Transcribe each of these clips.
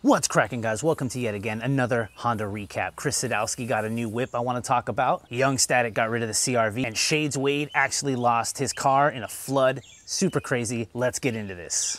What's cracking, guys? Welcome to yet again another Honda recap. Chris Sadowski got a new whip I want to talk about. YoungStatic got rid of the CRV, and Shades Wade actually lost his car in a flood. Super crazy. Let's get into this.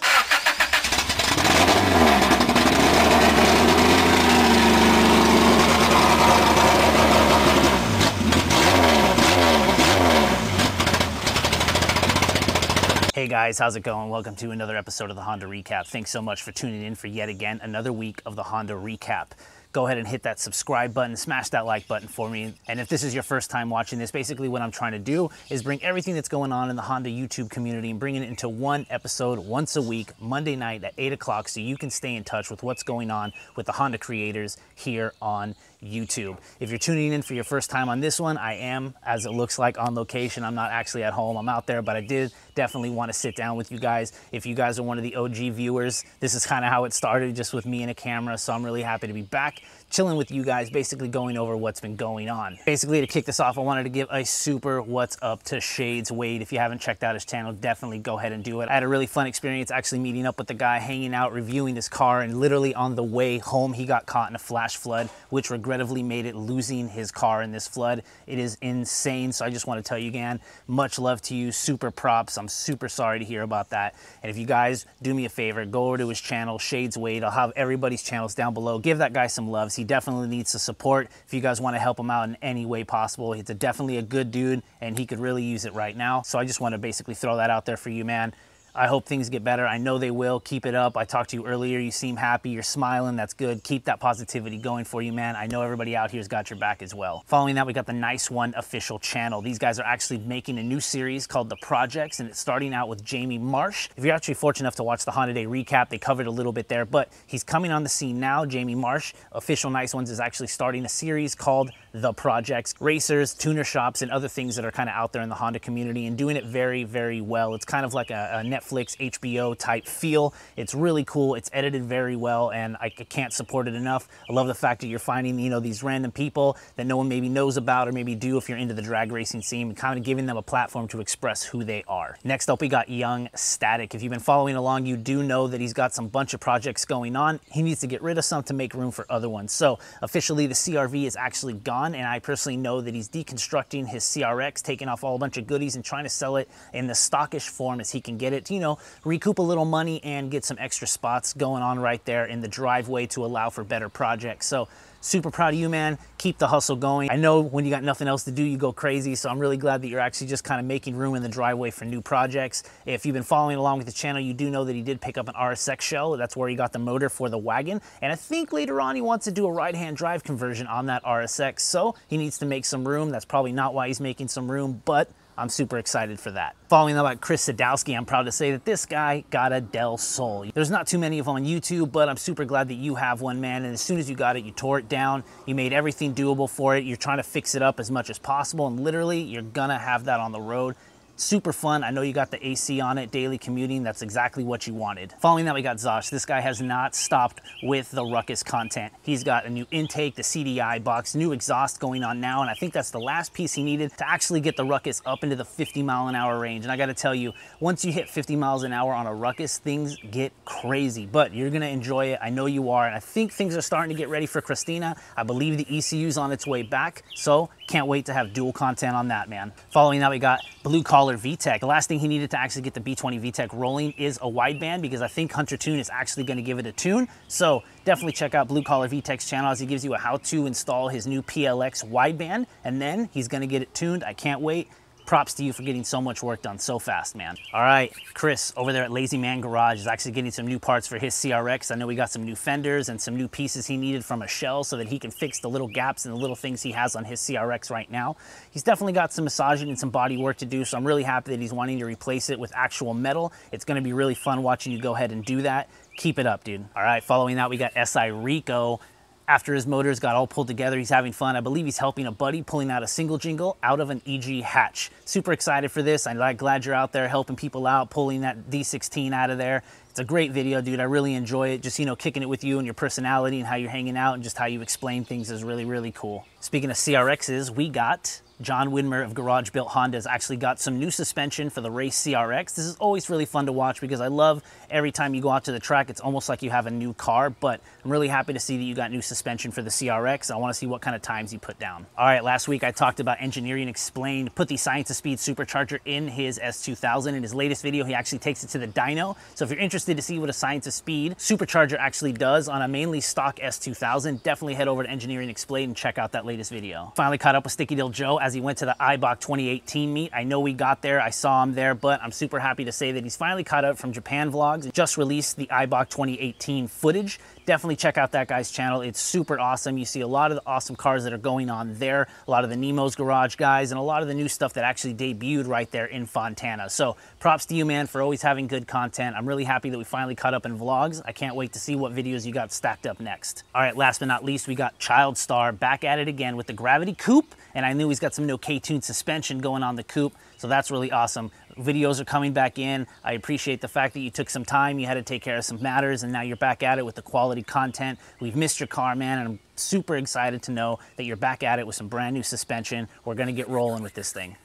Hey guys, how's it going? Welcome to another episode of the Honda Recap. Thanks so much for tuning in for yet again another week of the Honda Recap. Go ahead and hit that subscribe button, smash that like button for me. And if this is your first time watching this, basically what I'm trying to do is bring everything that's going on in the Honda YouTube community and bring it into one episode once a week, Monday night at 8 o'clock, so you can stay in touch with what's going on with the Honda creators here on YouTube. If you're tuning in for your first time on this one, I am, as it looks like, on location. I'm not actually at home, I'm out there, but I did definitely want to sit down with you guys. If you guys are one of the OG viewers, this is kind of how it started, just with me and a camera, so I'm really happy to be back chilling with you guys, basically going over what's been going on. Basically, to kick this off, I wanted to give a super what's up to Shades Wade. If you haven't checked out his channel, definitely go ahead and do it. I had a really fun experience actually meeting up with the guy, hanging out, reviewing this car, and literally on the way home, he got caught in a flash flood, which regrettably made it losing his car in this flood. It is insane, so I just want to tell you again, much love to you, super props. I'm super sorry to hear about that. And if you guys do me a favor, go over to his channel, Shades Wade. I'll have everybody's channels down below. Give that guy some loves. He definitely needs the support. If you guys want to help him out in any way possible, he's definitely a good dude and he could really use it right now. So I just want to basically throw that out there for you, man. I hope things get better. I know they will. Keep it up. I talked to you earlier. You seem happy. You're smiling. That's good. Keep that positivity going for you, man. I know everybody out here's got your back as well. Following that, we got the Nyce1s official channel. These guys are actually making a new series called The Projects, and it's starting out with Jamie Marsh. If you're actually fortunate enough to watch the Honda Day recap, they covered a little bit there, but he's coming on the scene now. Jamie Marsh, official Nyce1s, is actually starting a series called The Projects. Racers, tuner shops, and other things that are kind of out there in the Honda community, and doing it very, very well. It's kind of like a Netflix, HBO type feel. It's really cool. It's edited very well, and I can't support it enough. I love the fact that you're finding, you know, these random people that no one maybe knows about, or maybe do if you're into the drag racing scene, and kind of giving them a platform to express who they are. Next up, we got YoungStatic. If you've been following along, you do know that he's got some bunch of projects going on. He needs to get rid of some to make room for other ones. So officially, the CRV is actually gone, and I personally know that he's deconstructing his CRX, taking off all a bunch of goodies and trying to sell it in the stockish form as he can get it, you know, recoup a little money and get some extra spots going on right there in the driveway to allow for better projects. So super proud of you, man. Keep the hustle going. I know when you got nothing else to do, you go crazy, so I'm really glad that you're actually just kind of making room in the driveway for new projects. If you've been following along with the channel, you do know that he did pick up an RSX shell. That's where he got the motor for the wagon, and I think later on he wants to do a right-hand drive conversion on that RSX, so he needs to make some room. That's probably not why he's making some room, but I'm super excited for that. Following up about Chris Sadowski, I'm proud to say that this guy got a Del Sol. There's not too many of them on YouTube, but I'm super glad that you have one, man. And as soon as you got it, you tore it down. You made everything doable for it. You're trying to fix it up as much as possible, and literally, you're gonna have that on the road. Super fun. I know you got the AC on it, daily commuting. That's exactly what you wanted. Following that, we got Zosh. This guy has not stopped with the ruckus content. He's got a new intake, the CDI box, new exhaust going on now, and I think that's the last piece he needed to actually get the ruckus up into the 50-mile-an-hour range. And I got to tell you, once you hit 50 miles an hour on a ruckus, things get crazy, but you're going to enjoy it. I know you are, and I think things are starting to get ready for Christina. I believe the ECU's on its way back, so can't wait to have dual content on that, man. Following that, we got BlueCollar Vtec. The last thing he needed to actually get the B20 Vtec rolling is a wideband, because I think Hunter Tune is actually going to give it a tune. So definitely check out BlueCollar Vtec's channel as he gives you a how to install his new PLX wideband, and then he's going to get it tuned. I can't wait. Props to you for getting so much work done so fast, man. All right, Chris over there at LazymanGarage is actually getting some new parts for his CRX. I know we got some new fenders and some new pieces he needed from a shell so that he can fix the little gaps and the little things he has on his CRX right now. He's definitely got some massaging and some body work to do, so I'm really happy that he's wanting to replace it with actual metal. It's gonna be really fun watching you go ahead and do that. Keep it up, dude. All right, following that, we got SI Rico. After his motors got all pulled together, he's having fun. I believe he's helping a buddy pulling out a single jingle out of an EG hatch. Super excited for this. I'm glad you're out there helping people out, pulling that D16 out of there. It's a great video, dude. I really enjoy it. Just, you know, kicking it with you and your personality and how you're hanging out and just how you explain things is really, really cool. Speaking of CRXs, we got John Widmer of Garage Built Honda has actually got some new suspension for the race CRX. This is always really fun to watch because I love every time you go out to the track, it's almost like you have a new car, but I'm really happy to see that you got new suspension for the CRX. I want to see what kind of times you put down. All right, last week I talked about Engineering Explained, put the Science of Speed supercharger in his S2000. In his latest video, he actually takes it to the dyno. So if you're interested to see what a Science of Speed supercharger actually does on a mainly stock S2000, definitely head over to Engineering Explained and check out that latest video. Finally caught up with StickyDilJoe as he went to the IBOC 2018 meet. I know we got there, I saw him there, but I'm super happy to say that he's finally caught up from Japan Vlogs and just released the IBOC 2018 footage. Definitely check out that guy's channel. It's super awesome. You see a lot of the awesome cars that are going on there, a lot of the Nemo's Garage guys, and a lot of the new stuff that actually debuted right there in Fontana. So props to you, man, for always having good content. I'm really happy that we finally caught up in vlogs. I can't wait to see what videos you got stacked up next. All right, last but not least, we got Childstar back at it again with the Gravity Coupe, and I knew he's got some no K-Tune suspension going on the coupe, so that's really awesome. Videos are coming back in. I appreciate the fact that you took some time, you had to take care of some matters, and now you're back at it with the quality content. We've missed your car, man, and I'm super excited to know that you're back at it with some brand new suspension. We're gonna get rolling with this thing.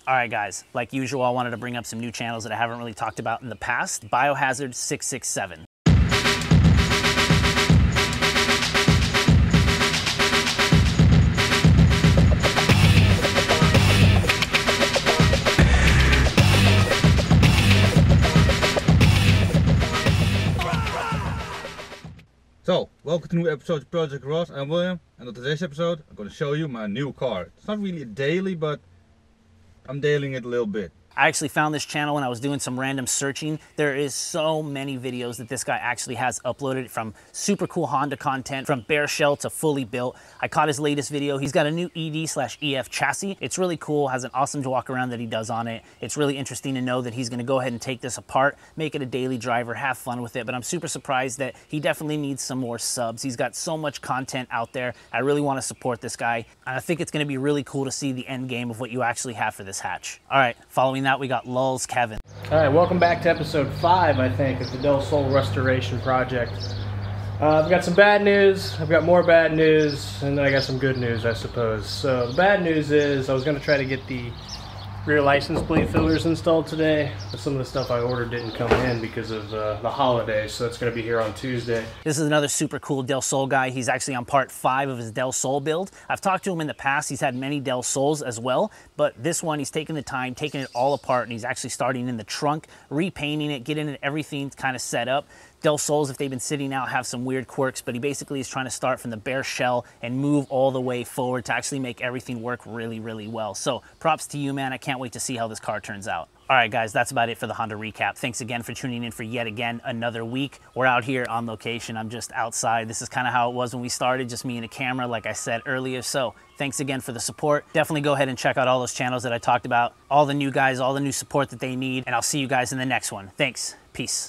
All right, guys, like usual, I wanted to bring up some new channels that I haven't really talked about in the past. Biohazard 667. So, welcome to a new episode of Project Ross. I'm William, and on today's episode I'm going to show you my new car. It's not really a daily, but I'm dailying it a little bit. I actually found this channel when I was doing some random searching. There is so many videos that this guy actually has uploaded, from super cool Honda content, from bare shell to fully built. I caught his latest video. He's got a new ED/EF chassis. It's really cool, has an awesome walk around that he does on it. It's really interesting to know that he's gonna go ahead and take this apart, make it a daily driver, have fun with it, but I'm super surprised that he definitely needs some more subs. He's got so much content out there. I really wanna support this guy, and I think it's gonna be really cool to see the end game of what you actually have for this hatch. All right, following that, we got LulzKev. All right, welcome back to episode 5, I think, of the Del Sol restoration project. I've got some bad news, I've got more bad news, and then I got some good news, I suppose. So the bad news is I was going to try to get the rear license plate fillers installed today, but some of the stuff I ordered didn't come in because of the holidays, so it's going to be here on Tuesday. This is another super cool Del Sol guy. He's actually on part 5 of his Del Sol build. I've talked to him in the past. He's had many Del Sols as well, but this one, he's taking the time, taking it all apart, and he's actually starting in the trunk, repainting it, getting it, everything kind of set up. Del Sols, if they've been sitting out, have some weird quirks, but he basically is trying to start from the bare shell and move all the way forward to actually make everything work really, really well. So props to you, man. I can't wait to see how this car turns out. All right, guys, that's about it for the Honda recap. Thanks again for tuning in for yet again another week. We're out here on location. I'm just outside. This is kind of how it was when we started, just me and a camera, like I said earlier. So thanks again for the support. Definitely go ahead and check out all those channels that I talked about, all the new guys, all the new support that they need, and I'll see you guys in the next one. Thanks. Peace.